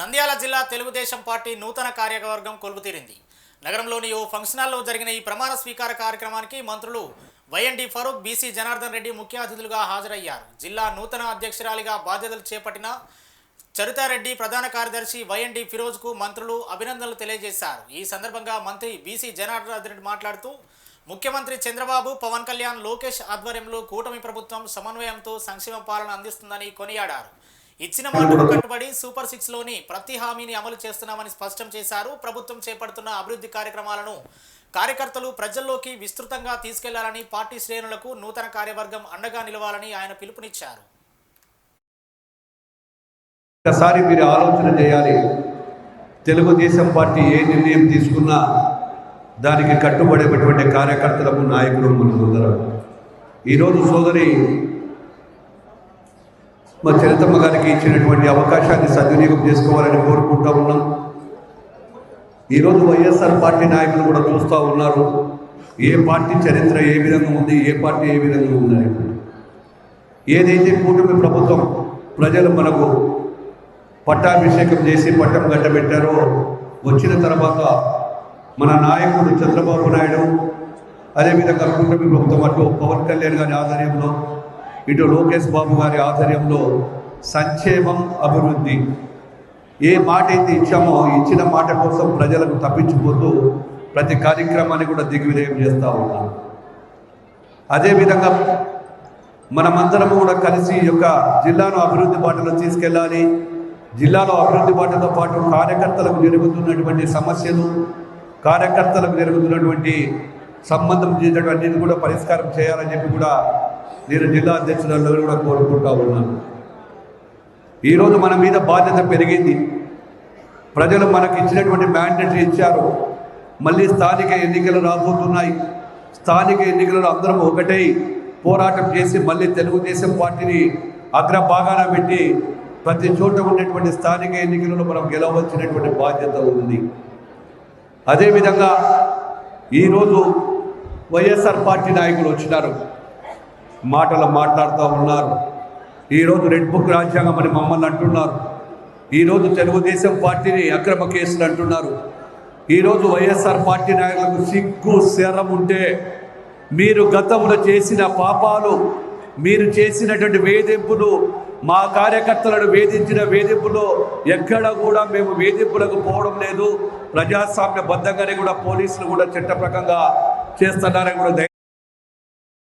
నంద్యాల జిల్లా తెలుగుదేశం పార్టీ నూతన కార్యవర్గం కొలువుతీరింది. నగరంలోని ఓ ఫంక్షన్ హాల్లో జరిగిన ఈ ప్రమాణ స్వీకార కార్యక్రమానికి మంత్రులు వైఎన్డి ఫరూక్, బీసీ జనార్దన్ రెడ్డి ముఖ్య అతిథులుగా హాజరయ్యారు. జిల్లా నూతన అధ్యక్షురాలిగా బాధ్యతలు చేపట్టిన చరితారెడ్డి, ప్రధాన కార్యదర్శి వైఎన్డి ఫిరోజ్కు మంత్రులు అభినందనలు తెలియజేశారు. ఈ సందర్భంగా మంత్రి బీసీ జనార్దన్ రెడ్డి మాట్లాడుతూ ముఖ్యమంత్రి చంద్రబాబు, పవన్ కళ్యాణ్, లోకేష్ ఆధ్వర్యంలో కూటమి ప్రభుత్వం సమన్వయంతో సంక్షేమ పాలన అందిస్తుందని కొనియాడారు. ఇచ్చిన మాటకు కట్టుబడి సూపర్ 6లోని ప్రతి హామీని అమలు చేస్తున్నామని స్పష్టం చేశారు. ప్రభుత్వం చేపడుతున్న అభివృద్ధి కార్యక్రమాలను కార్యకర్తలు ప్రజల్లోకి విస్తృతంగా తీసుకెళ్లాలని, పార్టీ శ్రేణులకు నూతన కార్యవర్గం అండగా నిలవాలని ఆయన పిలుపునిచ్చారు. ఒకసారి మీరు ఆలోచన చేయాలి. తెలుగుదేశం పార్టీ ఏ నిర్ణయం తీసుకున్నా దానికి కట్టుబడేటువంటి కార్యకర్తలకు, నాయకులు ముందుందరు. ఈరోజు సోదరి మా చరితమ్మ గారికి ఇచ్చినటువంటి అవకాశాన్ని సద్వినియోగం చేసుకోవాలని కోరుకుంటూ ఉన్నాం. ఈరోజు వైఎస్ఆర్ పార్టీ నాయకులు కూడా చూస్తూ ఉన్నారు ఏ పార్టీ చరిత్ర ఏ విధంగా ఉంది, ఏ పార్టీ ఏ విధంగా ఉంది. ఏదైతే కూటమి ప్రభుత్వం ప్రజలు మనకు పట్టాభిషేకం చేసి పట్టం గట్టబెట్టారో, వచ్చిన తర్వాత మన నాయకుడు చంద్రబాబు నాయుడు, అదేవిధంగా కూటమి ప్రభుత్వం అటు పవన్ కళ్యాణ్ గారి ఆధ్వర్యంలో, ఇటు లోకేష్ బాబు గారి ఆధ్వర్యంలో సంక్షేమం, అభివృద్ధి ఏ మాట అయితే ఇచ్చామో ఇచ్చిన మాట కోసం ప్రజలకు తప్పించిపోతూ ప్రతి కార్యక్రమాన్ని కూడా దిగ్విజయం చేస్తూ ఉన్నాం. అదేవిధంగా మనమందరం కూడా కలిసి ఈ యొక్క జిల్లాను అభివృద్ధి బాటలో తీసుకెళ్ళాలి. జిల్లాలో అభివృద్ధి బాటతో పాటు కార్యకర్తలకు జరుగుతున్నటువంటి సమస్యలు, కార్యకర్తలకు జరుగుతున్నటువంటి సంబంధం చేసేటవన్నీ కూడా పరిష్కారం చేయాలని చెప్పి కూడా నేను జిల్లా అధ్యక్షులందరూ కూడా కోరుకుంటా ఉన్నాను. ఈరోజు మన మీద బాధ్యత పెరిగింది. ప్రజలు మనకు ఇచ్చినటువంటి మ్యాండేట్ ఇచ్చారు. మళ్ళీ స్థానిక ఎన్నికలు రాబోతున్నాయి. స్థానిక ఎన్నికలలో అందరం ఒకటై పోరాటం చేసి మళ్ళీ తెలుగుదేశం పార్టీని అగ్రభాగాన పెట్టి ప్రతి చోట ఉన్నటువంటి స్థానిక ఎన్నికలలో మనం గెలవలసినటువంటి బాధ్యత ఉంది. అదేవిధంగా ఈరోజు వైఎస్ఆర్ పార్టీ నాయకులు వచ్చినారు, మాటలు మాట్లాడుతూ ఉన్నారు. ఈరోజు రెడ్ బుక్ రాజ్యాంగం అని మమ్మల్ని అంటున్నారు. ఈరోజు తెలుగుదేశం పార్టీని అక్రమ కేసులు అంటున్నారు. ఈరోజు వైఎస్ఆర్ పార్టీ నాయకులకు సిగ్గు శరం ఉంటే మీరు గతంలో చేసిన పాపాలు, మీరు చేసినటువంటి వేధింపులు, మా కార్యకర్తలను వేధించిన వేధింపులు ఎక్కడ కూడా మేము వేధింపులకు పోవడం లేదు. ప్రజాస్వామ్య బద్ధంగానే కూడా పోలీసులు కూడా చట్టప్రకంగా చేస్తున్నారని కూడా